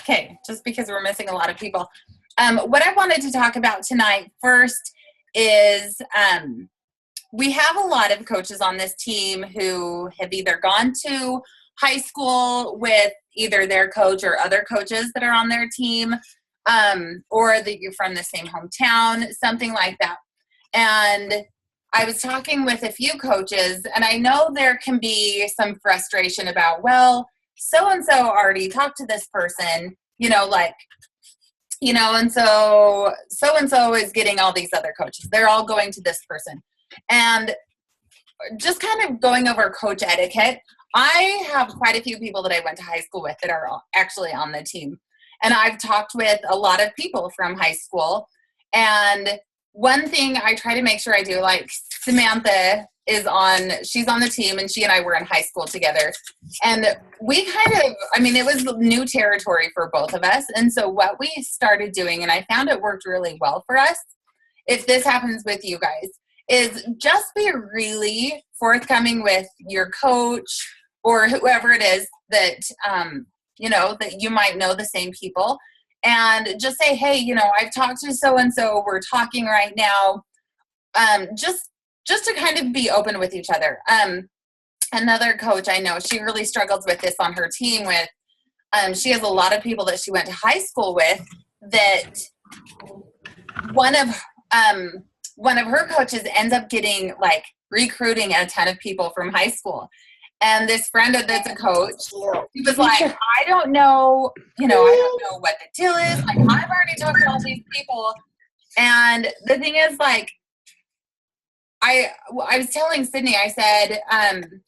Okay, just because we're missing a lot of people. What I wanted to talk about tonight first is we have a lot of coaches on this team who have either gone to high school with either their coach or other coaches that are on their team, or that you're from the same hometown, something like that. And I was talking with a few coaches, and I know there can be some frustration about, well, so-and-so already talked to this person, and so-and-so is getting all these other coaches. They're all going to this person. And just kind of going over coach etiquette, I have quite a few people that I went to high school with that are actually on the team. And I've talked with a lot of people from high school. And one thing I try to make sure I do, like Samantha she's on the team, and she and I were in high school together. And we it was new territory for both of us. And so what we started doing, and I found it worked really well for us, if this happens with you guys, is just be really forthcoming with your coach or whoever it is that, that you might know the same people, and just say, hey, I've talked to so-and-so, we're talking right now. Just to kind of be open with each other. Another coach I know, she really struggles with this on her team with, she has a lot of people that she went to high school with that one of her coaches ends up recruiting a ton of people from high school. And this friend that's a coach, he was like, I don't know what the deal is. Like, I've already talked to all these people. And the thing is, I was telling Sydney, I said,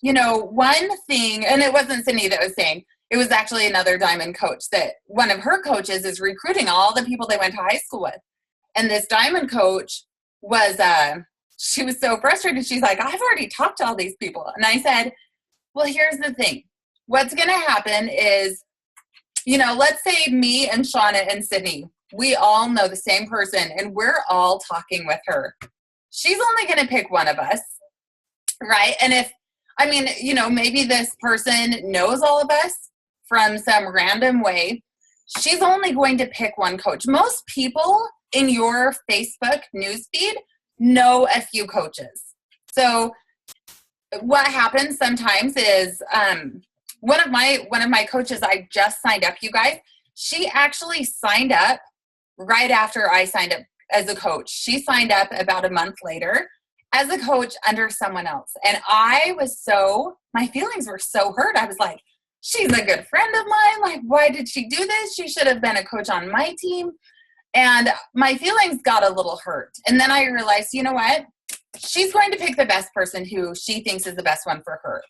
one thing, and it wasn't Sydney that was saying, it was actually another Diamond coach, that one of her coaches is recruiting all the people they went to high school with. And this Diamond coach she was so frustrated. She's like, I've already talked to all these people. And I said, well, here's the thing. What's going to happen is, let's say me and Shauna and Sydney, we all know the same person, and we're all talking with her. She's only going to pick one of us, right? And maybe this person knows all of us from some random way. She's only going to pick one coach. Most people in your Facebook newsfeed know a few coaches. So what happens sometimes is one of my coaches I just signed up, you guys, she actually signed up right after I signed up as a coach. She signed up about a month later as a coach under someone else. And my feelings were so hurt. I was like, she's a good friend of mine. Like, why did she do this? She should have been a coach on my team. And my feelings got a little hurt. And then I realized, you know what? She's going to pick the best person who she thinks is the best one for her.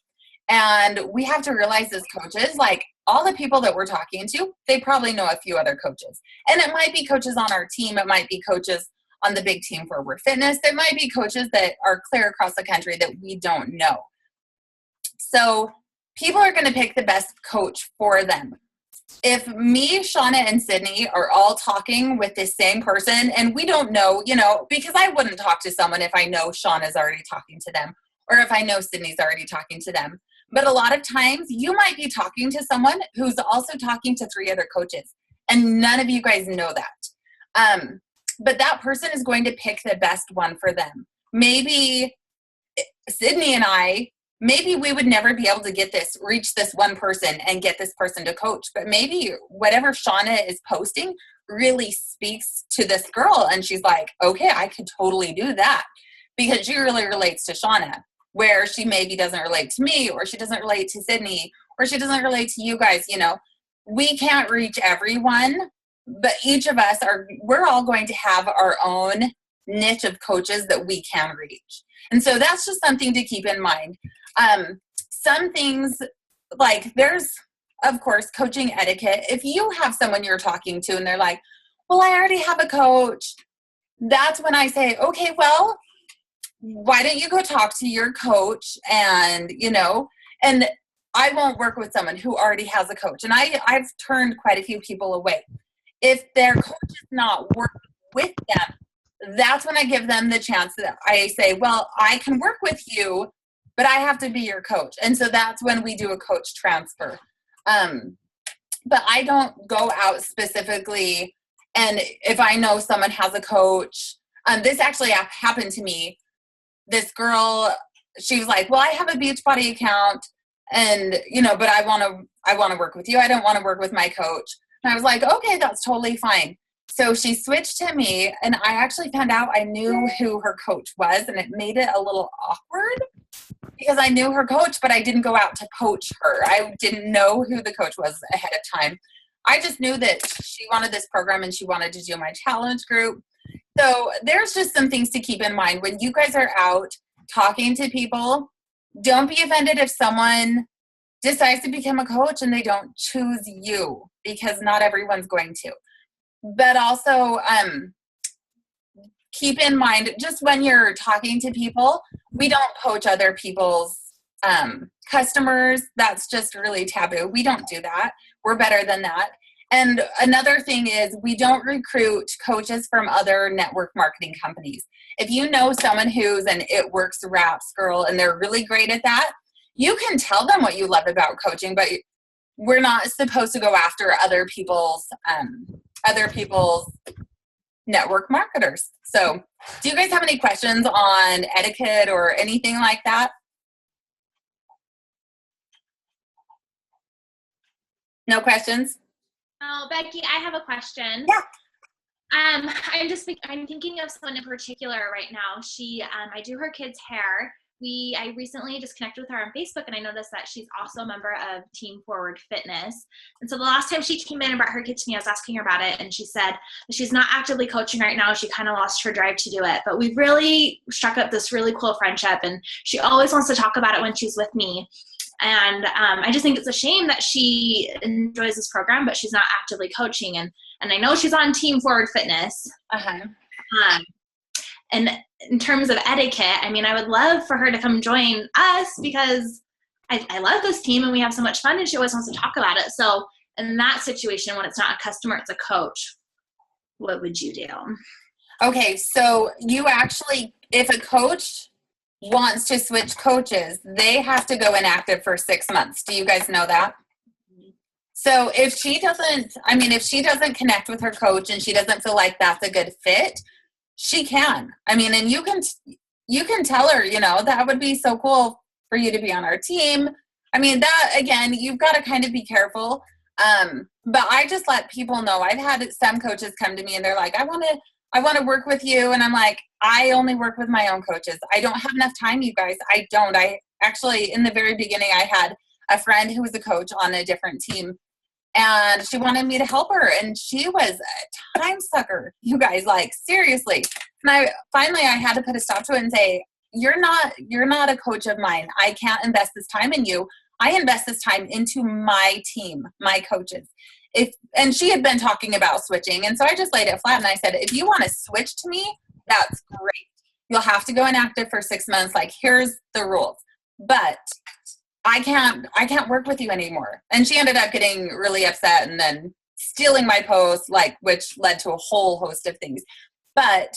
And we have to realize as coaches, all the people that we're talking to, they probably know a few other coaches. And it might be coaches on our team. It might be coaches on the big team for Word Fitness. There might be coaches that are clear across the country that we don't know. So people are going to pick the best coach for them. If me, Shauna, and Sydney are all talking with the same person, and we don't know, because I wouldn't talk to someone if I know Shauna's already talking to them, or if I know Sydney's already talking to them. But a lot of times you might be talking to someone who's also talking to 3 other coaches, and none of you guys know that. But that person is going to pick the best one for them. Maybe Sydney and I, maybe we would never be able to reach this one person and get this person to coach. But maybe whatever Shauna is posting really speaks to this girl. And she's like, okay, I could totally do that, because she really relates to Shauna, where she maybe doesn't relate to me, or she doesn't relate to Sydney, or she doesn't relate to you guys. We can't reach everyone, but each of us we're all going to have our own niche of coaches that we can reach. And so that's just something to keep in mind. Some things, there's, of course, coaching etiquette. If you have someone you're talking to and they're like, well, I already have a coach, that's when I say, okay, well, why don't you go talk to your coach? And, and I won't work with someone who already has a coach. And I've turned quite a few people away. If their coach is not working with them, that's when I give them the chance that I say, well, I can work with you, but I have to be your coach. And so that's when we do a coach transfer. But but I don't go out specifically. And if I know someone has a coach, this actually happened to me. This girl, she was like, well, I have a Beachbody account and, but I want to work with you. I don't want to work with my coach. And I was like, okay, that's totally fine. So she switched to me, and I actually found out I knew who her coach was, and it made it a little awkward because I knew her coach, but I didn't go out to coach her. I didn't know who the coach was ahead of time. I just knew that she wanted this program and she wanted to do my challenge group. So there's just some things to keep in mind when you guys are out talking to people. Don't be offended if someone decides to become a coach and they don't choose you, because not everyone's going to. But also keep in mind, just when you're talking to people, we don't coach other people's customers. That's just really taboo. We don't do that. We're better than that. And another thing is, we don't recruit coaches from other network marketing companies. If you know someone who's an It Works Wraps girl and they're really great at that, you can tell them what you love about coaching, but we're not supposed to go after other people's network marketers. So do you guys have any questions on etiquette or anything like that? No questions? Oh, Becky, I have a question. Yeah. I'm thinking of someone in particular right now. I do her kids' hair. I recently just connected with her on Facebook, and I noticed that she's also a member of Team Forward Fitness. And so the last time she came in and brought her kids to me, I was asking her about it, and she said that she's not actively coaching right now. She kind of lost her drive to do it, but we've really struck up this really cool friendship, and she always wants to talk about it when she's with me. And I just think it's a shame that she enjoys this program, but she's not actively coaching. And I know she's on Team Forward Fitness. And in terms of etiquette, I mean, I would love for her to come join us because I love this team and we have so much fun, and she always wants to talk about it. So in that situation, when it's not a customer, it's a coach, what would you do? Okay, so you actually, if a coach wants to switch coaches, they have to go inactive for 6 months. Do you guys know that? So if she doesn't connect with her coach and she doesn't feel like that's a good fit, she can. I mean, and you can tell her, that would be so cool for you to be on our team. I mean, that, again, you've got to kind of be careful. But I just let people know. I've had some coaches come to me and they're like, I want to work with you. And I'm like, I only work with my own coaches. I don't have enough time, you guys. I don't. I actually, in the very beginning, I had a friend who was a coach on a different team, and she wanted me to help her. And she was a time sucker, you guys, like, seriously. And I had to put a stop to it and say, you're not a coach of mine. I can't invest this time in you. I invest this time into my team, my coaches. And she had been talking about switching. And so I just laid it flat and I said, if you want to switch to me, that's great. You'll have to go inactive for 6 months. Like, here's the rules. But I can't work with you anymore. And she ended up getting really upset and then stealing my post, which led to a whole host of things. But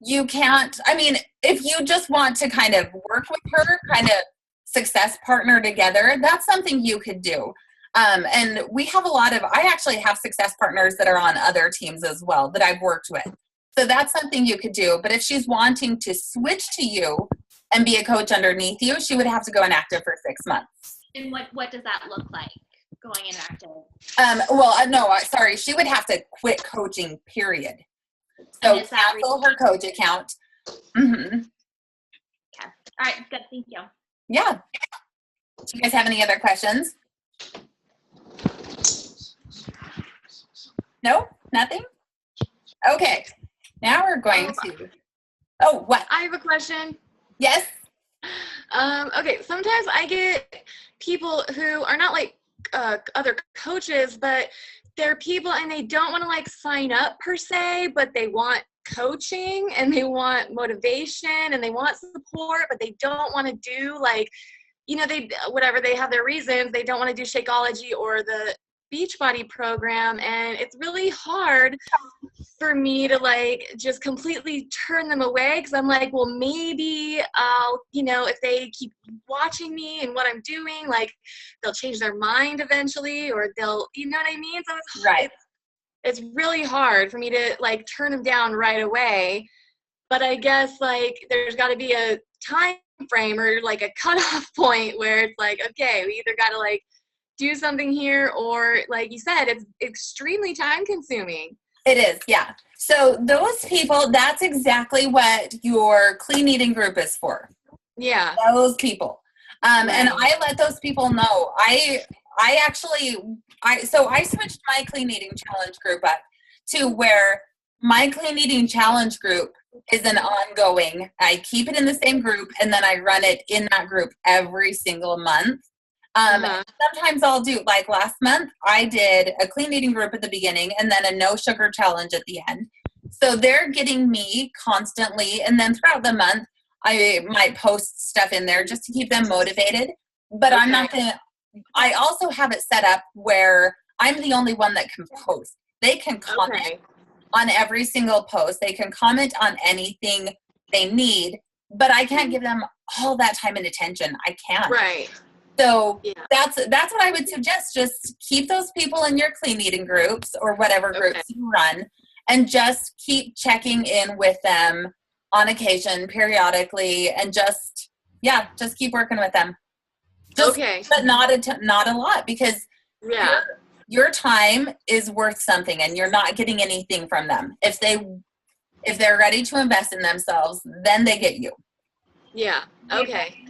you can't, if you just want to kind of work with her, kind of success partner together, that's something you could do. And we have I actually have success partners that are on other teams as well that I've worked with. So that's something you could do. But if she's wanting to switch to you and be a coach underneath you, she would have to go inactive for 6 months. And what does that look like, going inactive? Sorry. She would have to quit coaching, period. So cancel her coach account. Mm-hmm. Okay. All right. Good. Thank you. Yeah. Do you guys have any other questions? No? Nothing? Okay. Now we're going to... Oh, what? I have a question. Yes? Okay, sometimes I get people who are not like other coaches, but they're people and they don't want to sign up per se, but they want coaching and they want motivation and they want support, but they don't want to do they have their reasons. They don't want to do Shakeology or the Beachbody program, and it's really hard for me to like just completely turn them away, because I'm like, well, maybe I'll, if they keep watching me and what I'm doing, like they'll change their mind eventually, or they'll, you know what I mean? So it's really hard for me to like turn them down right away. But I guess like there's got to be a time frame or like a cutoff point where it's like, okay, we either got to like do something here, or like you said, it's extremely time consuming. It is, yeah. So those people, that's exactly what your clean eating group is for. Yeah. Those people. And I let those people know. So I switched my clean eating challenge group up to where my clean eating challenge group is an ongoing. I keep it in the same group, and then I run it in that group every single month. Sometimes I'll do, like last month, I did a clean eating group at the beginning and then a no sugar challenge at the end. So they're getting me constantly, and then throughout the month, I might post stuff in there just to keep them motivated. But I'm not going to, I also have it set up where I'm the only one that can post. They can comment on every single post. They can comment on anything they need, but I can't give them all that time and attention. I can't. Right. So that's what I would suggest. Just keep those people in your clean eating groups or whatever groups you run, and just keep checking in with them on occasion, periodically, and just keep working with them. But not a lot, because your time is worth something, and you're not getting anything from them. If they're ready to invest in themselves, then they get you. Yeah. Okay.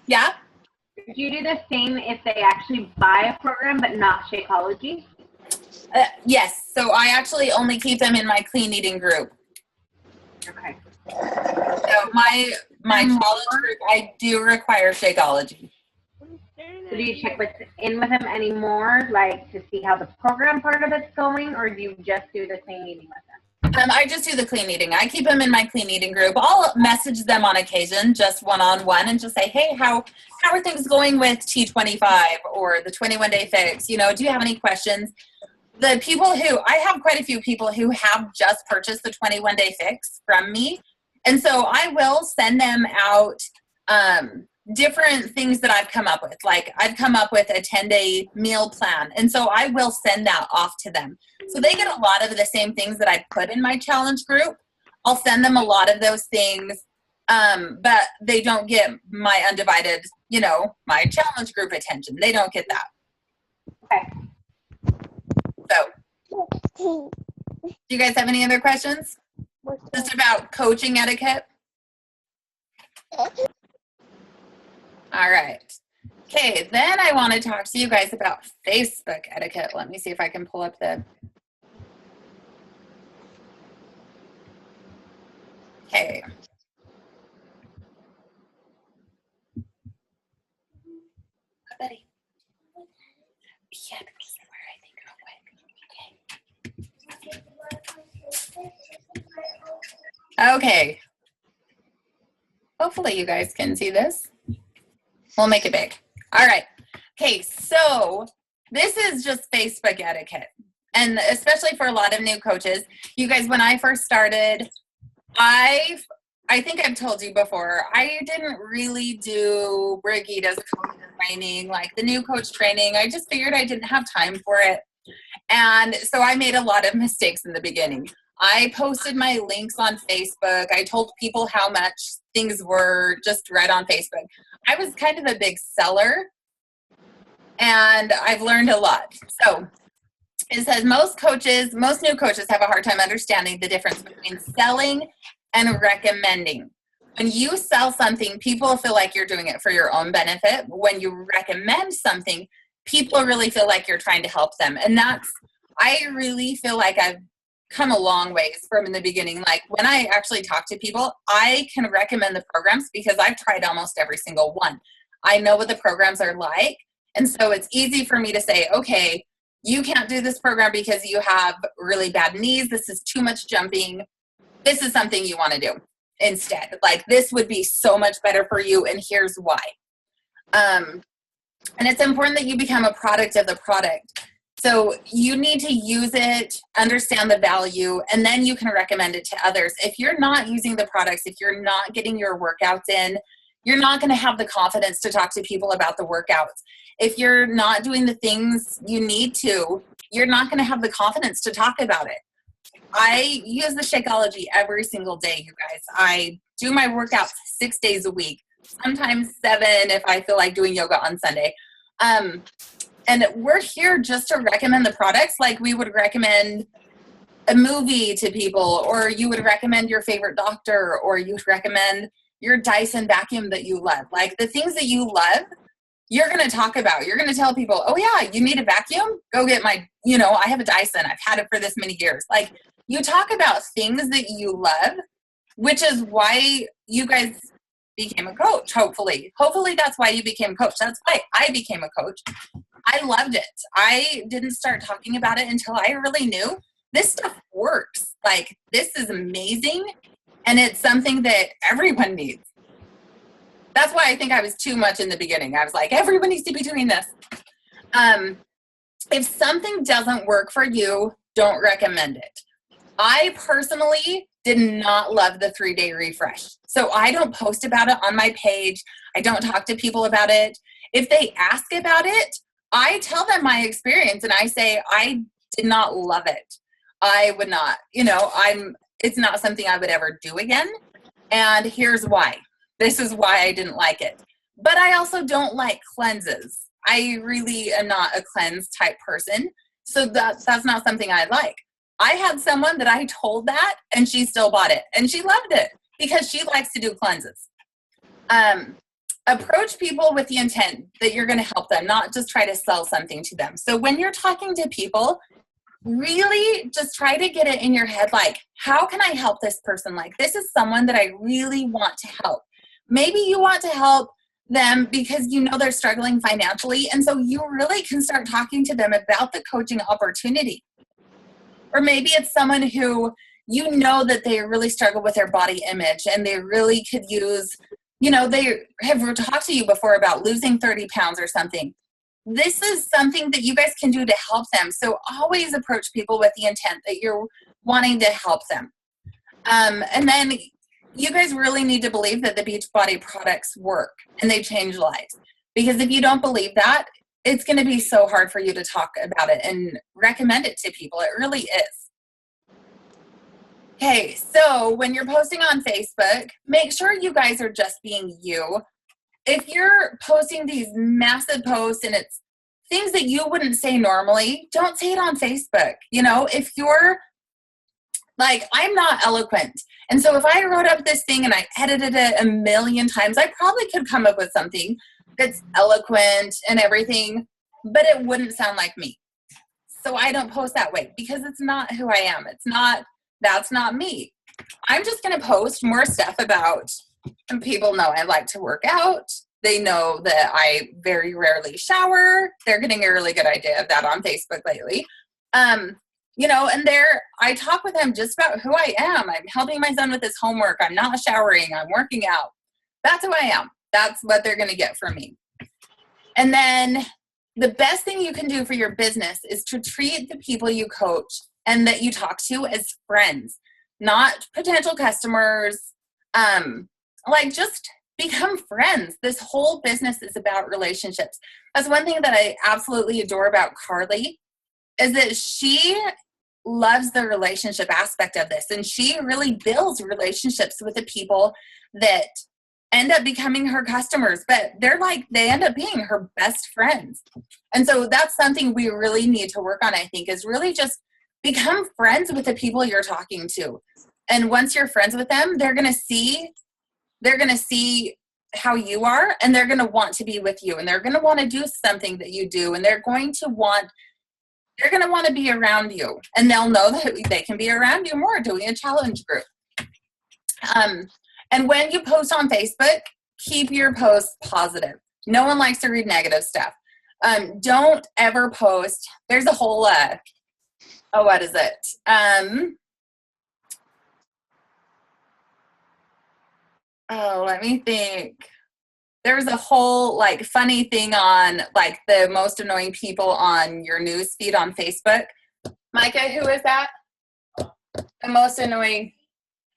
Yeah. Do you do the same if they actually buy a program but not Shakeology? Yes. So I actually only keep them in my clean eating group. Okay. So my challenge group, I do require Shakeology. So do you check in with them anymore, like to see how the program part of it's going, or do you just do the clean eating with them? I just do the clean eating. I keep them in my clean eating group. I'll message them on occasion, just one-on-one, and just say, hey, how are things going with T25 or the 21-day fix? Do you have any questions? The people I have quite a few people who have just purchased the 21-day fix from me. And so I will send them out different things that I've come up with. Like I've come up with a 10-day meal plan. And so I will send that off to them. So they get a lot of the same things that I put in my challenge group. I'll send them a lot of those things, but they don't get my undivided, my challenge group attention. They don't get that. Okay. So, do you guys have any other questions? Just about coaching etiquette? All right. Okay, then I want to talk to you guys about Facebook etiquette. Let me see if I can pull up the... Okay. Oh, buddy. Yeah, because where I think okay. Hopefully you guys can see this. We'll make it big. All right. Okay, so this is just Facebook etiquette. And especially for a lot of new coaches, you guys, when I first started, I think I've told you before, I didn't really do Brigida's coach training, like the new coach training. I just figured I didn't have time for it. And so I made a lot of mistakes in the beginning. I posted my links on Facebook. I told people how much things were just right on Facebook. I was kind of a big seller, and I've learned a lot. So it says most new coaches have a hard time understanding the difference between selling and recommending. When you sell something, people feel like you're doing it for your own benefit. When you recommend something, people really feel like you're trying to help them. And I really feel like I've come a long ways from in the beginning. Like when I actually talk to people, I can recommend the programs because I've tried almost every single one. I know what the programs are like. And so it's easy for me to say, okay, you can't do this program because you have really bad knees. This is too much jumping. This is something you want to do instead. Like this would be so much better for you. And here's why. And it's important that you become a product of the product. So you need to use it, understand the value, and then you can recommend it to others. If you're not using the products, if you're not getting your workouts in, you're not going to have the confidence to talk to people about the workouts. If you're not doing the things you need to, you're not going to have the confidence to talk about it. I use the Shakeology every single day, you guys. I do my workouts 6 days a week, sometimes 7 if I feel like doing yoga on Sunday. And we're here just to recommend the products like we would recommend a movie to people, or you would recommend your favorite doctor, or you would recommend your Dyson vacuum that you love. Like the things that you love, you're going to talk about. You're going to tell people, oh yeah, you need a vacuum? Go get my, I have a Dyson. I've had it for this many years. Like you talk about things that you love, which is why you guys became a coach, hopefully. Hopefully that's why you became a coach. That's why I became a coach. I loved it. I didn't start talking about it until I really knew this stuff works. Like this is amazing. And it's something that everyone needs. That's why I think I was too much in the beginning. I was like, everyone needs to be doing this. If something doesn't work for you, don't recommend it. I personally did not love the 3-day refresh. So I don't post about it on my page. I don't talk to people about it. If they ask about it, I tell them my experience and I say, I did not love it. I would not, it's not something I would ever do again. And here's why. This is why I didn't like it. But I also don't like cleanses. I really am not a cleanse type person. So that's not something I like. I had someone that I told that and she still bought it and she loved it because she likes to do cleanses. Approach people with the intent that you're going to help them, not just try to sell something to them. So when you're talking to people, really just try to get it in your head, like, how can I help this person? Like, this is someone that I really want to help. Maybe you want to help them because they're struggling financially. And so you really can start talking to them about the coaching opportunity. Or maybe it's someone who that they really struggle with their body image and they really could use, they have talked to you before about losing 30 pounds or something. This is something that you guys can do to help them. So always approach people with the intent that you're wanting to help them. And then you guys really need to believe that the Beachbody products work and they change lives. Because if you don't believe that, it's going to be so hard for you to talk about it and recommend it to people. It really is. Okay, so when you're posting on Facebook, make sure you guys are just being you. If you're posting these massive posts and it's things that you wouldn't say normally, don't say it on Facebook. If you're like, I'm not eloquent. And so if I wrote up this thing and I edited it a million times, I probably could come up with something that's eloquent and everything, but it wouldn't sound like me. So I don't post that way because it's not who I am. That's not me. I'm just going to post more stuff about, and people know I like to work out. They know that I very rarely shower. They're getting a really good idea of that on Facebook lately. And I talk with them just about who I am. I'm helping my son with his homework. I'm not showering. I'm working out. That's who I am. That's what they're going to get from me. And then the best thing you can do for your business is to treat the people you coach and that you talk to as friends, not potential customers. Just become friends. This whole business is about relationships. That's one thing that I absolutely adore about Carly is that she loves the relationship aspect of this. And she really builds relationships with the people that end up becoming her customers, but they end up being her best friends. And so that's something we really need to work on, I think, is really just become friends with the people you're talking to. And once you're friends with them, they're going to see how you are, and they're going to want to be with you, and they're going to want to do something that you do, and they're going to want to be around you, and they'll know that they can be around you more doing a challenge group. And when you post on Facebook, keep your posts positive. No one likes to read negative stuff. Don't ever post. There's a whole, what is it? Let me think. there's a whole like funny thing on like the most annoying people on your news feed on Facebook. Micah, who is that? The most annoying.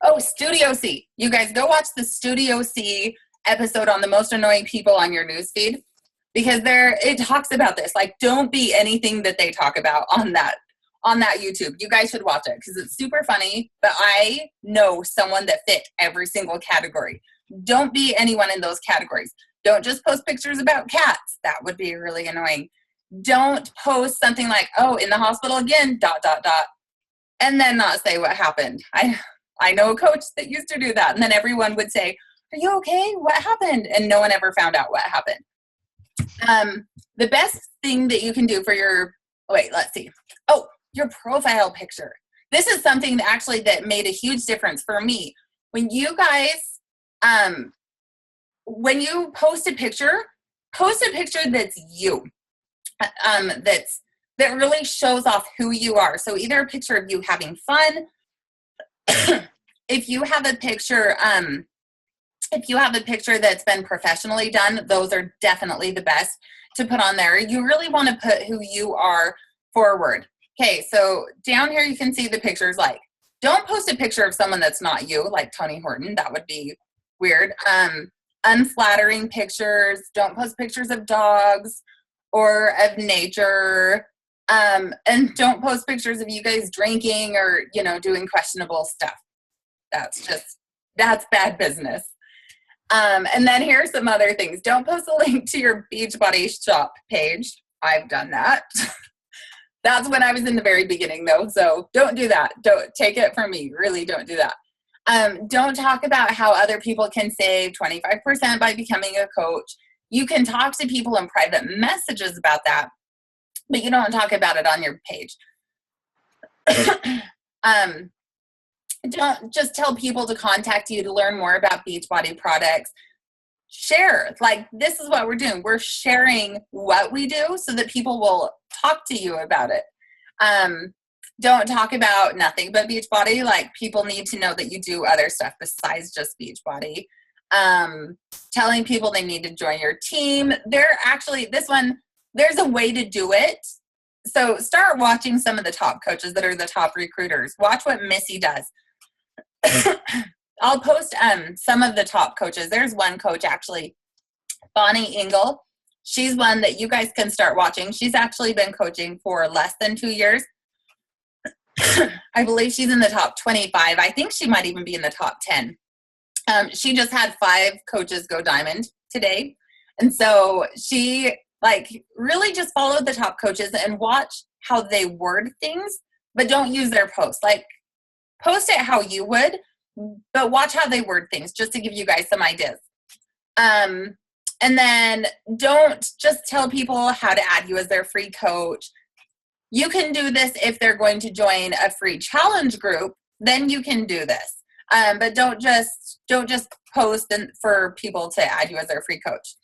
Oh, Studio C. You guys go watch the Studio C episode on the most annoying people on your news feed, because it talks about this. Like, don't be anything that they talk about on that YouTube. You guys should watch it because it's super funny, but I know someone that fit every single category. Don't be anyone in those categories. Don't just post pictures about cats. That would be really annoying. Don't post something like, oh, in the hospital again, ... and then not say what happened. I know a coach that used to do that, and then everyone would say, are you okay? What happened? And no one ever found out what happened. The best thing that you can do for your profile picture. This is something that made a huge difference for me. When you guys, when you post a picture that's you, that really shows off who you are. So either a picture of you having fun, if you have a picture that's been professionally done, those are definitely the best to put on there. You really want to put who you are forward. Okay, so down here you can see the pictures. Like, don't post a picture of someone that's not you, like Tony Horton. That would be weird. Unflattering pictures. Don't post pictures of dogs or of nature. And don't post pictures of you guys drinking or, doing questionable stuff. That's bad business. And then here's some other things. Don't post a link to your Beachbody shop page. I've done that. That's when I was in the very beginning though. So don't do that. Don't take it from me. Really don't do that. Don't talk about how other people can save 25% by becoming a coach. You can talk to people in private messages about that, but you don't talk about it on your page. Don't just tell people to contact you to learn more about Beachbody products. Share. Like, this is what we're doing. We're sharing what we do so that people will talk to you about it. Don't talk about nothing but Beachbody. Like, people need to know that you do other stuff besides just Beachbody. Telling people they need to join your team. There's a way to do it. So start watching some of the top coaches that are the top recruiters. Watch what Missy does. I'll post some of the top coaches. There's one coach, actually, Bonnie Engel. She's one that you guys can start watching. She's actually been coaching for less than 2 years. I believe she's in the top 25. I think she might even be in the top 10. She just had 5 coaches go diamond today. And so she really just follow the top coaches and watch how they word things, but don't use their posts. Like, post it how you would, but watch how they word things, just to give you guys some ideas. And then don't just tell people how to add you as their free coach. You can do this if they're going to join a free challenge group, then you can do this. But don't just post for people to add you as their free coach.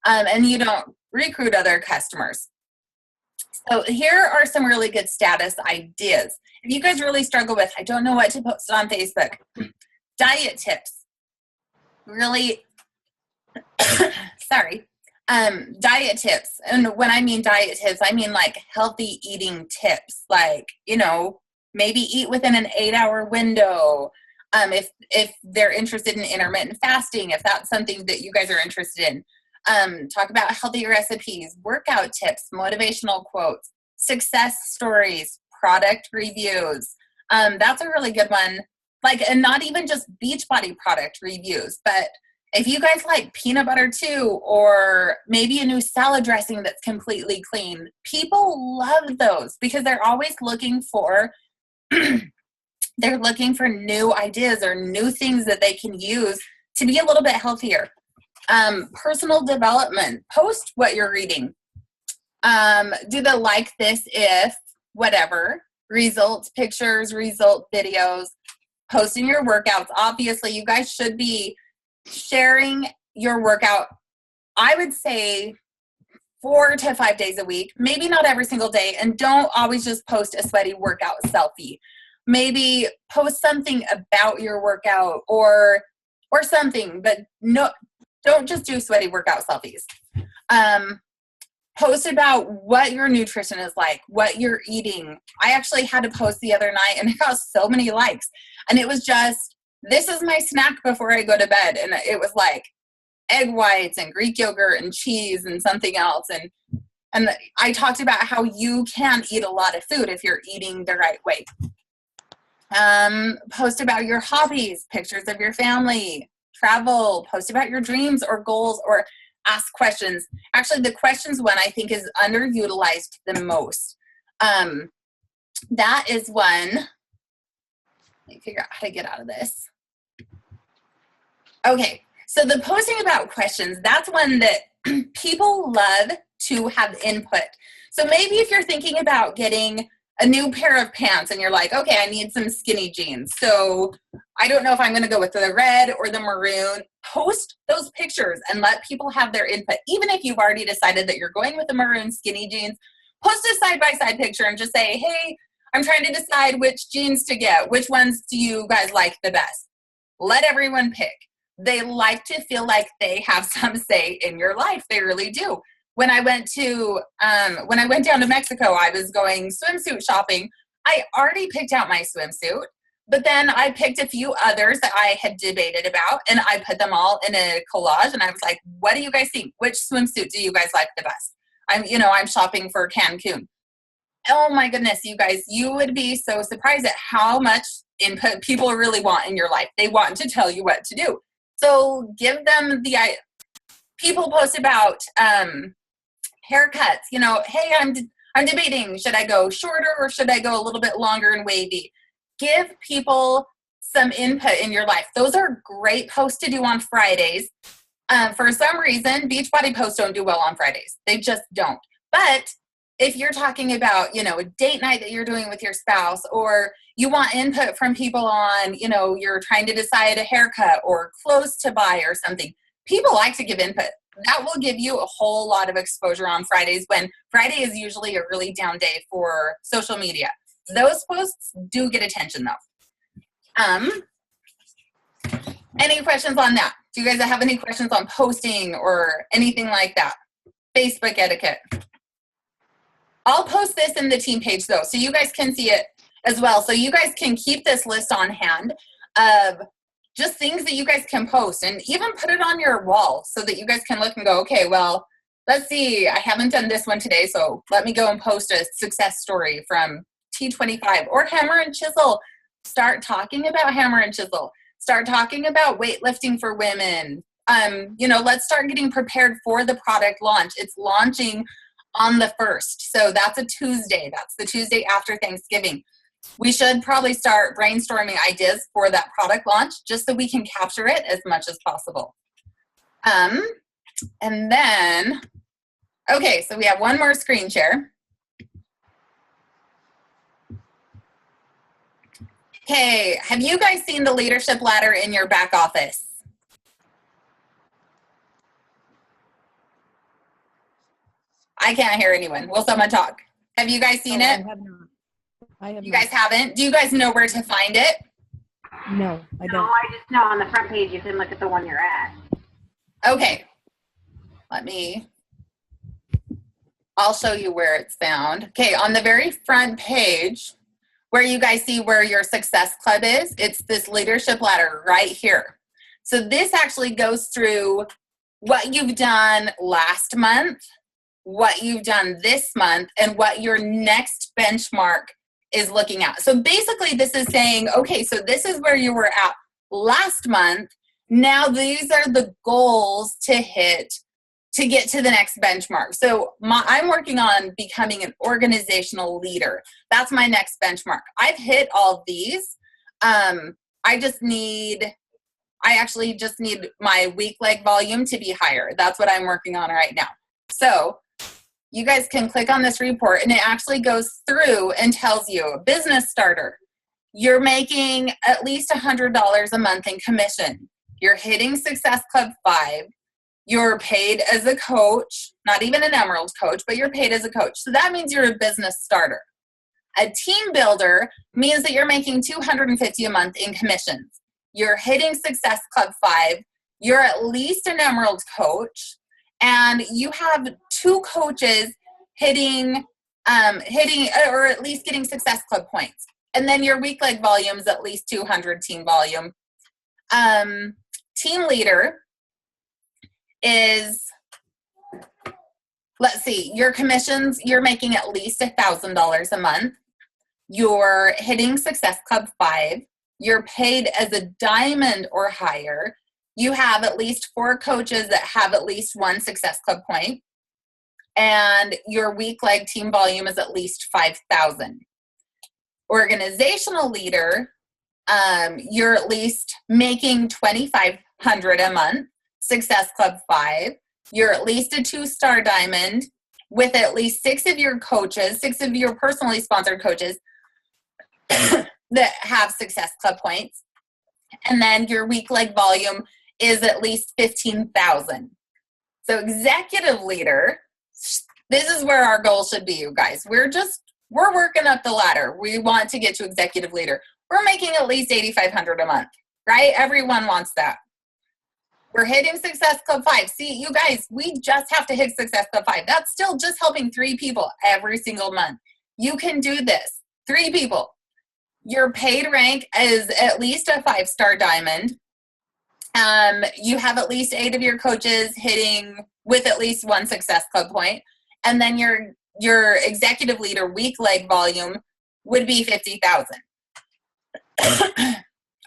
And you don't recruit other customers. So here are some really good status ideas. If you guys really struggle with, I don't know what to post on Facebook, diet tips. Really, sorry. Diet tips. And when I mean diet tips, I mean like healthy eating tips. Like, maybe eat within an 8-hour window. If they're interested in intermittent fasting, if that's something that you guys are interested in. Talk about healthy recipes, workout tips, motivational quotes, success stories, product reviews. That's a really good one. And not even just Beachbody product reviews, but if you guys like peanut butter too, or maybe a new salad dressing that's completely clean, people love those because they're always looking for new ideas or new things that they can use to be a little bit healthier. Personal development, post what you're reading. Do the like this if whatever, results pictures, result videos, posting your workouts. Obviously you guys should be sharing your workout, I would say 4 to 5 days a week, maybe not every single day, and don't always just post a sweaty workout selfie. Maybe post something about your workout or something, but no, Don't just do sweaty workout selfies. Post about what your nutrition is like, what you're eating. I actually had to post the other night and it got so many likes. And it was just, this is my snack before I go to bed. And it was like egg whites and Greek yogurt and cheese and something else. And I talked about how you can eat a lot of food if you're eating the right way. Post about your hobbies, pictures of your family, travel, post about your dreams or goals, or ask questions. Actually, the questions one I think is underutilized the most. That is one. Let me figure out how to get out of this. Okay, so the posting about questions, that's one that people love to have input. So maybe if you're thinking about getting a new pair of pants and you're like, okay, I need some skinny jeans. So I don't know if I'm going to go with the red or the maroon. Post those pictures and let people have their input. Even if you've already decided that you're going with the maroon skinny jeans, post a side-by-side picture and just say, hey, I'm trying to decide which jeans to get. Which ones do you guys like the best? Let everyone pick. They like to feel like they have some say in your life. They really do. When I went down to Mexico, I was going swimsuit shopping. I already picked out my swimsuit, but then I picked a few others that I had debated about, and I put them all in a collage, and I was like, what do you guys think? Which swimsuit do you guys like the best? I'm shopping for Cancun. Oh my goodness, you guys, you would be so surprised at how much input people really want in your life. They want to tell you what to do. So give them people post about, haircuts, hey, I'm debating, should I go shorter or should I go a little bit longer and wavy? Give people some input in your life. Those are great posts to do on Fridays. For some reason, Beachbody posts don't do well on Fridays. They just don't. But if you're talking about, a date night that you're doing with your spouse, or you want input from people on, you're trying to decide a haircut or clothes to buy or something, people like to give input. That will give you a whole lot of exposure on Fridays, when Friday is usually a really down day for social media. Those posts do get attention though. Any questions on that? Do you guys have any questions on posting or anything like that? Facebook etiquette. I'll post this in the team page though, so you guys can see it as well. So you guys can keep this list on hand of just things that you guys can post, and even put it on your wall so that you guys can look and go, okay, well, let's see, I haven't done this one today, so let me go and post a success story from T25 or Hammer and Chisel. Start talking about Hammer and Chisel. Start talking about weightlifting for women. Let's start getting prepared for the product launch. It's launching on the 1st. So that's a Tuesday. That's the Tuesday after Thanksgiving. We should probably start brainstorming ideas for that product launch just so we can capture it as much as possible. And then, okay, so we have one more screen share. Okay, have you guys seen the leadership ladder in your back office? I can't hear anyone. Will someone talk? Have you guys seen it? I have not. You guys haven't? Do you guys know where to find it? No, I don't. No, I just know on the front page you can look at the one you're at. Okay. I'll show you where it's found. Okay, on the very front page, where you guys see where your Success Club is, it's this leadership ladder right here. So this actually goes through what you've done last month, what you've done this month, and what your next benchmark is looking at. So basically this is saying, okay, so this is where you were at last month. Now these are the goals to hit to get to the next benchmark. So I'm working on becoming an organizational leader. That's my next benchmark. I've hit all of these. I actually just need my week leg volume to be higher. That's what I'm working on right now. So you guys can click on this report, and it actually goes through and tells you, business starter, you're making at least $100 a month in commission. You're hitting Success Club 5. You're paid as a coach, not even an Emerald coach, but you're paid as a coach. So that means you're a business starter. A team builder means that you're making $250 a month in commissions. You're hitting Success Club 5. you're at least an Emerald coach, and you have 2 coaches hitting or at least getting Success Club points. And then your week leg volume is at least 200 team volume. Team leader is, let's see, your commissions, you're making at least $1,000 a month. You're hitting Success Club 5. You're paid as a diamond or higher. You have at least 4 coaches that have at least 1 Success Club point. And your week leg team volume is at least 5,000. Organizational leader, you're at least making $2,500 a month. Success Club 5. You're at least a 2-star diamond with at least 6 of your coaches, 6 of your personally sponsored coaches that have Success Club points. And then your week leg volume is at least 15,000. So executive leader, this is where our goal should be, you guys. We're working up the ladder. We want to get to executive leader. We're making at least $8,500 a month, right? Everyone wants that. We're hitting Success Club 5. See, you guys, we just have to hit Success Club 5. That's still just helping 3 people every single month. You can do this. 3 people. Your paid rank is at least a 5-star diamond. You have at least 8 of your coaches hitting with at least 1 Success Club point. And then your executive leader week leg volume would be 50,000.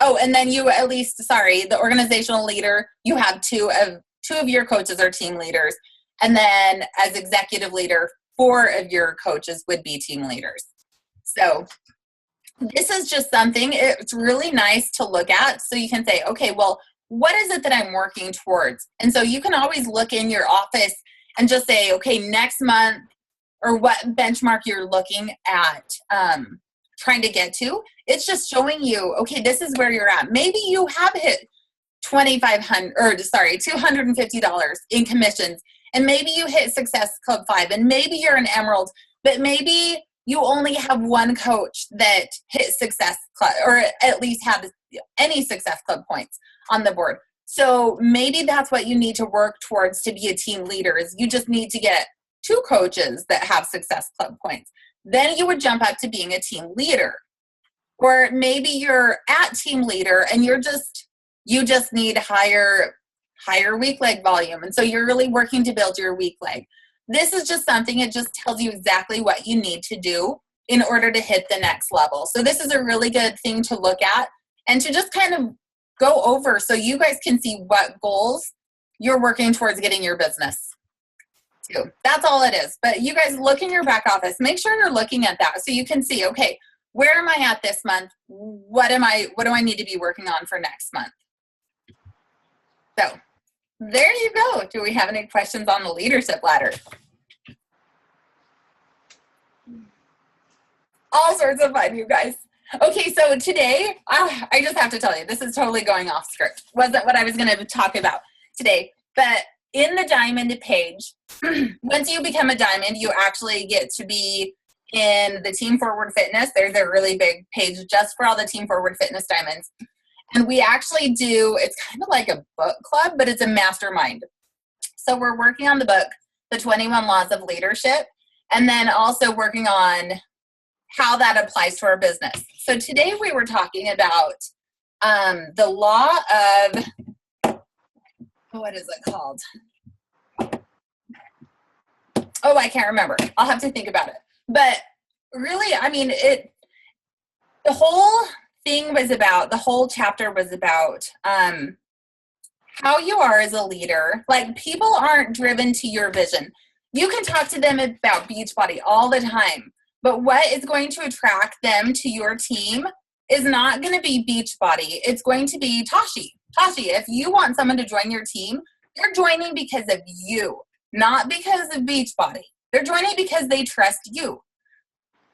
Oh, and then you at least, the organizational leader, you have 2 of your coaches are team leaders. And then as executive leader, 4 of your coaches would be team leaders. So this is just something, it's really nice to look at. So you can say, okay, well, what is it that I'm working towards? And so you can always look in your office and just say, okay, next month, or what benchmark you're looking at trying to get to. It's just showing you, okay, this is where you're at. Maybe you have hit $250 in commissions, and maybe you hit Success Club 5, and maybe you're an Emerald, but maybe you only have 1 coach that hit Success Club, or at least have any Success Club points on the board. So maybe that's what you need to work towards to be a team leader, is you just need to get 2 coaches that have Success Club points. Then you would jump up to being a team leader. Or maybe you're at team leader and you just need higher week leg volume. And so you're really working to build your week leg. This is just something, it just tells you exactly what you need to do in order to hit the next level. So this is a really good thing to look at and to just kind of go over so you guys can see what goals you're working towards getting your business to. That's all it is. But you guys look in your back office, make sure you're looking at that so you can see, okay, where am I at this month? What do I need to be working on for next month? So there you go. Do we have any questions on the leadership ladder? All sorts of fun, you guys. Okay, so today, I just have to tell you, this is totally going off script. Wasn't what I was going to talk about today. But in the diamond page, once you become a diamond, you actually get to be in the Team Forward Fitness. There's a really big page just for all the Team Forward Fitness diamonds. And we actually do, it's kind of like a book club, but it's a mastermind. So we're working on the book, The 21 Laws of Leadership, and then also working on how that applies to our business. So today we were talking about the law of, what is it called? Oh, I can't remember. I'll have to think about it. But really, I mean, the whole thing was about, the whole chapter was about how you are as a leader. Like, people aren't driven to your vision. You can talk to them about Beachbody all the time, but what is going to attract them to your team is not going to be Beachbody. It's going to be Tashi. Tashi, if you want someone to join your team, they're joining because of you, not because of Beachbody. They're joining because they trust you.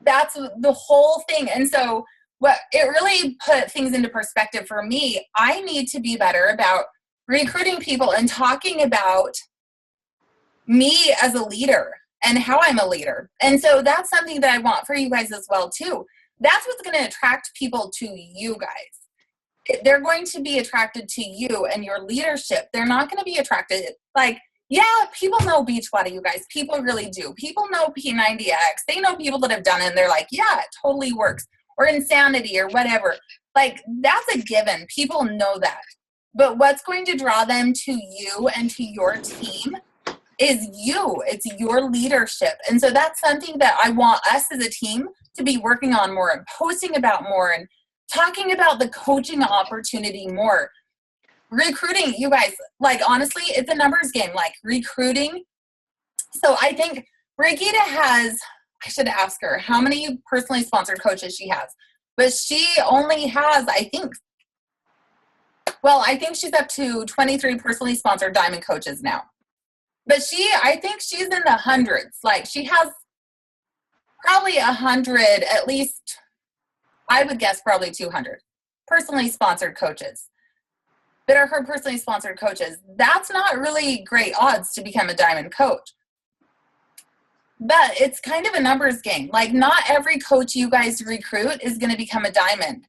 That's the whole thing. And so what it really put things into perspective for me, I need to be better about recruiting people and talking about me as a leader and how I'm a leader. And so that's something that I want for you guys as well too. That's what's going to attract people to you guys. they're going to be attracted to you and your leadership. They're not going to be attracted, like, yeah, people know Beachbody, you guys. People really do. People know P90X. They know people that have done it, and they're like, yeah, it totally works. Or Insanity or whatever. Like, that's a given. People know that. But what's going to draw them to you and to your team is you. It's your leadership. And so that's something that I want us as a team to be working on more and posting about more and talking about the coaching opportunity more. Recruiting, you guys, like, honestly, it's a numbers game, like recruiting. So I think Brigida has, I should ask her how many personally sponsored coaches she has, but she only has, I think she's up to 23 personally sponsored Diamond coaches now. But I think she's in the hundreds. Like, she has probably 100, at least, I would guess probably 200 personally sponsored coaches that are her personally sponsored coaches. That's not really great odds to become a Diamond coach. But it's kind of a numbers game. Like, not every coach you guys recruit is going to become a Diamond.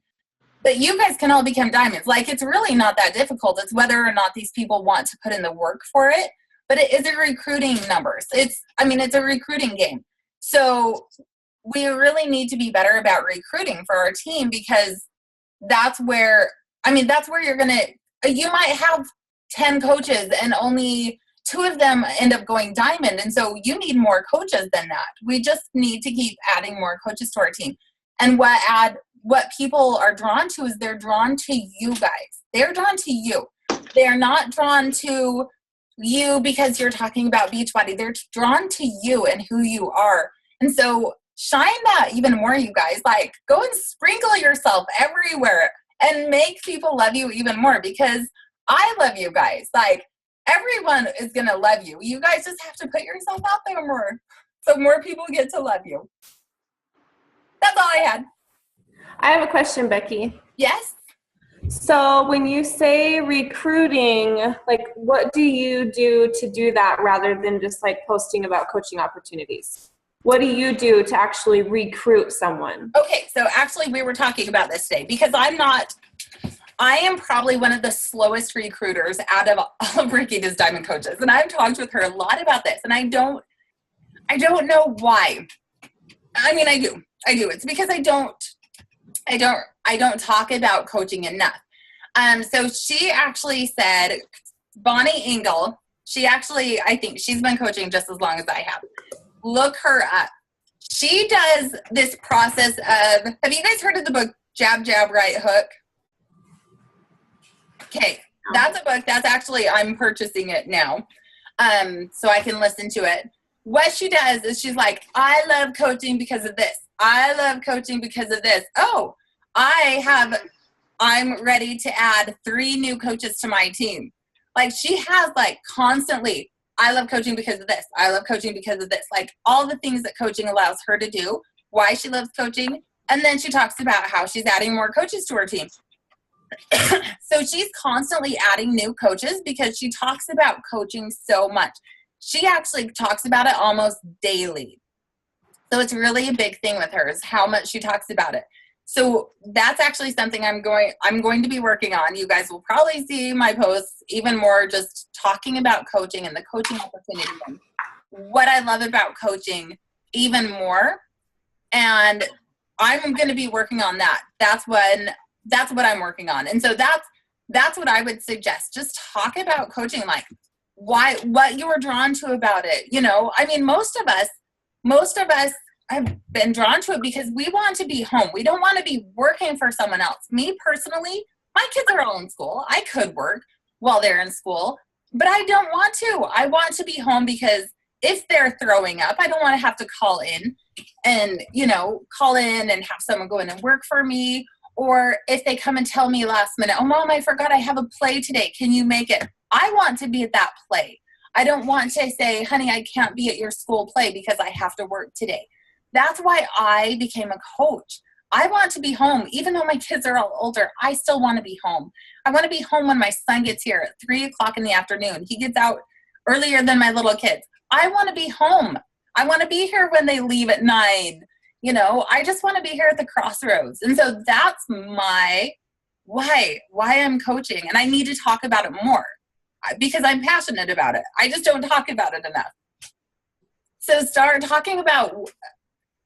But you guys can all become Diamonds. Like, it's really not that difficult. It's whether or not these people want to put in the work for it. But it is a recruiting numbers. It's a recruiting game. So we really need to be better about recruiting for our team, because that's where you're going to, you might have 10 coaches and only 2 of them end up going Diamond. And so you need more coaches than that. We just need to keep adding more coaches to our team. And what people are drawn to is they're drawn to you guys. They're drawn to you. They're not drawn to you because you're talking about Beachbody. They're drawn to you and who you are. And so shine that even more, you guys. Like, go and sprinkle yourself everywhere and make people love you even more, because I love you guys. Like, everyone is going to love you. You guys just have to put yourself out there more so more people get to love you. That's all I had. I have a question, Becky. Yes? So when you say recruiting, like, what do you do to do that rather than just like posting about coaching opportunities? What do you do to actually recruit someone? Okay, so actually we were talking about this today, because I am probably one of the slowest recruiters out of all of Brigida's Diamond coaches. And I've talked with her a lot about this, and I don't know why. I mean, I do. It's because I don't talk about coaching enough. So she actually said, Bonnie Engel, I think she's been coaching just as long as I have. Look her up. She does this process of, have you guys heard of the book Jab, Jab, Right Hook? Okay, that's a book that's actually, I'm purchasing it now, so I can listen to it. What she does is she's like, I love coaching because of this. I love coaching because of this. Oh, I'm ready to add 3 new coaches to my team. Like, she has like constantly, I love coaching because of this. I love coaching because of this. Like, all the things that coaching allows her to do, why she loves coaching. And then she talks about how she's adding more coaches to her team. So she's constantly adding new coaches because she talks about coaching so much. She actually talks about it almost daily. So it's really a big thing with her, is how much she talks about it. So that's actually something I'm going to be working on. You guys will probably see my posts even more, just talking about coaching and the coaching opportunity and what I love about coaching even more. And I'm going to be working on that. That's what I'm working on. And so that's what I would suggest. Just talk about coaching, like what you were drawn to about it. You know, I mean, most of us have been drawn to it because we want to be home. We don't want to be working for someone else. Me personally, my kids are all in school. I could work while they're in school, but I don't want to. I want to be home because if they're throwing up, I don't want to have to call in and have someone go in and work for me. Or if they come and tell me last minute, oh, Mom, I forgot I have a play today. Can you make it? I want to be at that play. I don't want to say, honey, I can't be at your school play because I have to work today. That's why I became a coach. I want to be home. Even though my kids are all older, I still want to be home. I want to be home when my son gets here at 3:00 in the afternoon. He gets out earlier than my little kids. I want to be home. I want to be here when they leave at 9. You know, I just want to be here at the crossroads. And so that's my why I'm coaching, and I need to talk about it more because I'm passionate about it. I just don't talk about it enough. So start talking about,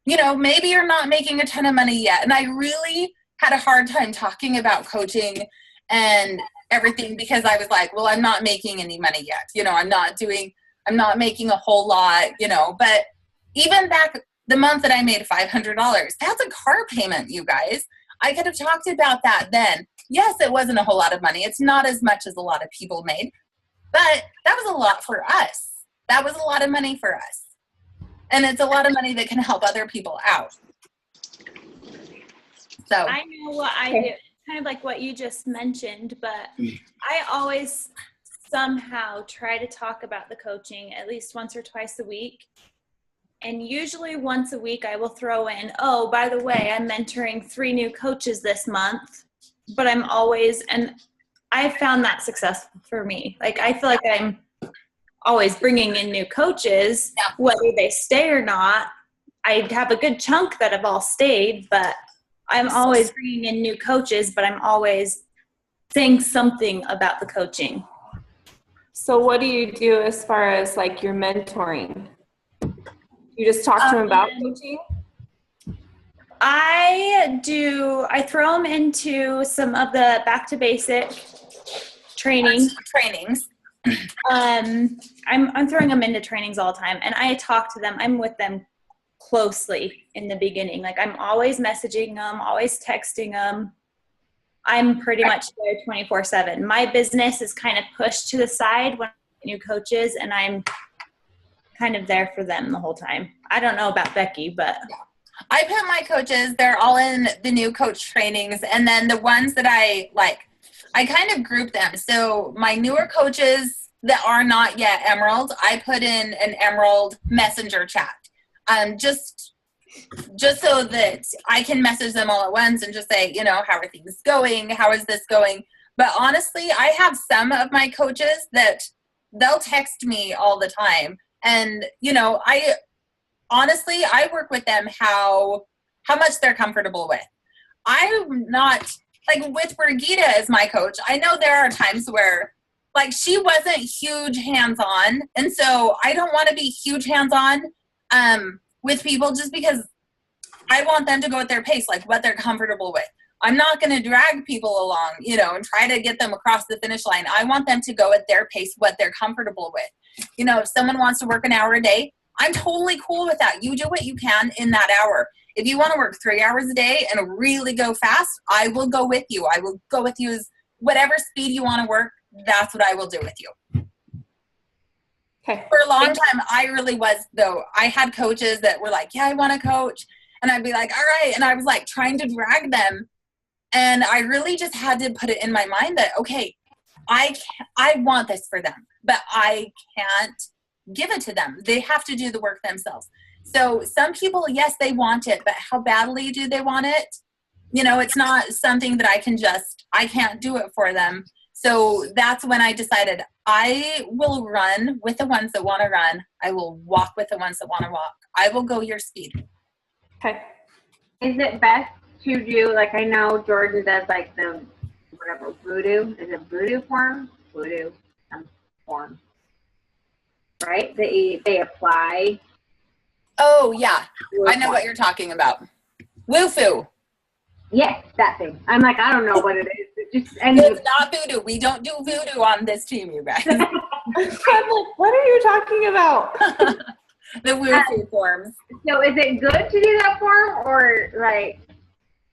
maybe you're not making a ton of money yet. And I really had a hard time talking about coaching and everything because I was like, well, I'm not making any money yet. I'm not making a whole lot, but even back the month that I made $500, that's a car payment, you guys. I could have talked about that then. Yes, it wasn't a whole lot of money. It's not as much as a lot of people made, but that was a lot for us. That was a lot of money for us. And it's a lot of money that can help other people out. So I know what I do, kind of like what you just mentioned, but I always somehow try to talk about the coaching at least once or twice a week. And usually once a week I will throw in, oh, by the way, I'm mentoring 3 new coaches this month, but and I found that successful for me. Like, I feel like I'm always bringing in new coaches, whether they stay or not. I have a good chunk that have all stayed, but I'm always bringing in new coaches, but I'm always saying something about the coaching. So what do you do as far as like your mentoring? You just talk to them about coaching? I throw them into some of the back to basic trainings. I'm throwing them into trainings all the time, and I talk to them. I'm with them closely in the beginning. Like, I'm always messaging them, always texting them. I'm pretty much there 24/7. My business is kind of pushed to the side when I get new coaches, and I'm kind of there for them the whole time. I don't know about Becky, but I put my coaches, they're all in the new coach trainings, and then the ones that I kind of group them. So my newer coaches that are not yet Emerald, I put in an Emerald messenger chat. Just so that I can message them all at once and just say, how are things going? How is this going? But honestly, I have some of my coaches that they'll text me all the time. And, I work with them how much they're comfortable with. I'm not, with Brigitte as my coach, I know there are times where, she wasn't huge hands-on. And so I don't want to be huge hands-on with people just because I want them to go at their pace, what they're comfortable with. I'm not going to drag people along, and try to get them across the finish line. I want them to go at their pace, what they're comfortable with. If someone wants to work an hour a day, I'm totally cool with that. You do what you can in that hour. If you want to work 3 hours a day and really go fast, I will go with you. I will go with you as whatever speed you want to work. That's what I will do with you. Okay. For a long time, I really was, though. I had coaches that were like, yeah, I want to coach. And I'd be like, all right. And I was trying to drag them. And I really just had to put it in my mind that, okay, I want this for them, but I can't give it to them. They have to do the work themselves. So some people, yes, they want it, but how badly do they want it? It's not something that I can't do it for them. So that's when I decided I will run with the ones that want to run. I will walk with the ones that want to walk. I will go your speed. Okay. Is it best to do, I know Jordan does the whatever, voodoo? Is it voodoo form? Voodoo form. Right? They apply. Oh, yeah. I know what you're talking about. Woo-foo. Yes, that thing. I'm I don't know what it is. It's not voodoo. We don't do voodoo on this team, you guys. I'm what are you talking about? The woo-foo forms. So is it good to do that form or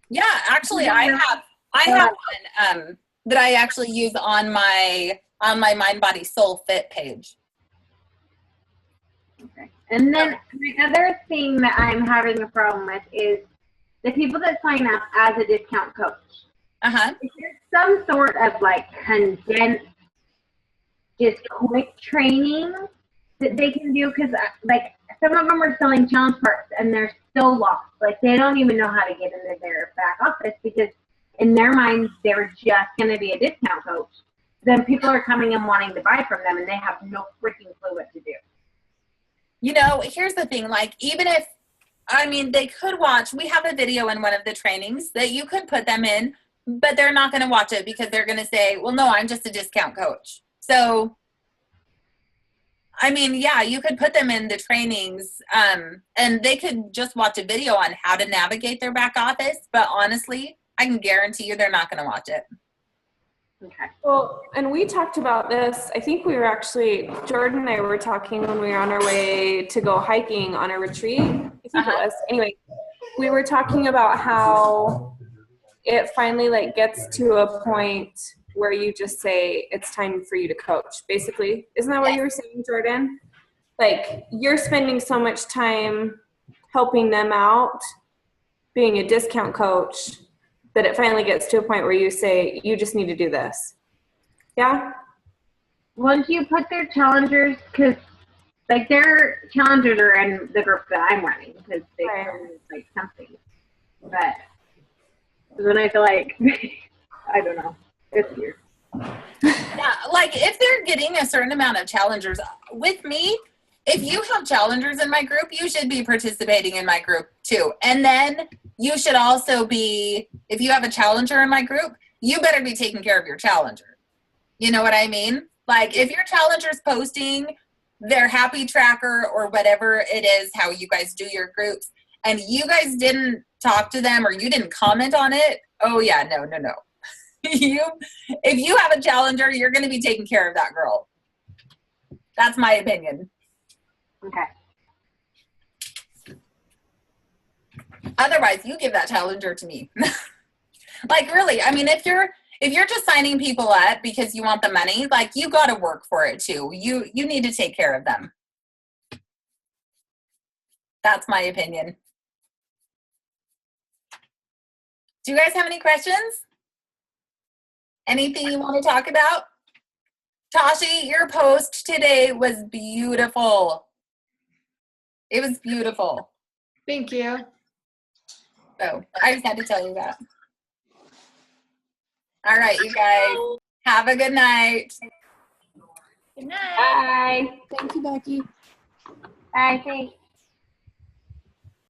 Yeah, actually I have one that I actually use on my Mind Body Soul Fit page. Okay. And then the other thing that I'm having a problem with is the people that sign up as a discount coach. Uh-huh. Is there some sort of condensed, just quick training that they can do? Because some of them are selling challenge parts and they're so lost. They don't even know how to get into their back office because in their minds they're just going to be a discount coach. Then people are coming and wanting to buy from them and they have no freaking clue what to do. Here's the thing, even if, they could watch, we have a video in one of the trainings that you could put them in, but they're not going to watch it because they're going to say, well, no, I'm just a discount coach. So, I mean, yeah, you could put them in the trainings and they could just watch a video on how to navigate their back office. But honestly, I can guarantee you they're not going to watch it. Okay. Well, and we talked about this. I think we were actually, Jordan and I were talking when we were on our way to go hiking on a retreat. I think it was. Anyway, we were talking about how it finally like gets to a point where you just say it's time for you to coach. Basically, isn't that what you were saying, Jordan? Like you're spending so much time helping them out, being a discount coach, that it finally gets to a point where you say, you just need to do this. Yeah? Once you put their challengers, because like their challengers are in the group that I'm running, because they come like something. But then I feel like, I don't know, it's weird. Yeah, like if they're getting a certain amount of challengers with me, if you have challengers in my group, you should be participating in my group too. And then you should also be, if you have a challenger in my group, you better be taking care of your challenger. You know what I mean? Like if your challenger's posting their happy tracker or whatever it is, how you guys do your groups, and you guys didn't talk to them or you didn't comment on it, oh yeah, no. If you have a challenger, you're going to be taking care of that girl. That's my opinion. Okay. Otherwise, you give that challenger to me. Like really, I mean, if you're just signing people up because you want the money, like you got to work for it too. You need to take care of them. That's my opinion. Do you guys have any questions? Anything you want to talk about? Tashi, your post today was beautiful. It was beautiful. Thank you. So I just had to tell you that. All right, you guys. Have a good night. Good night. Bye. Thank you, Becky. Bye, thanks.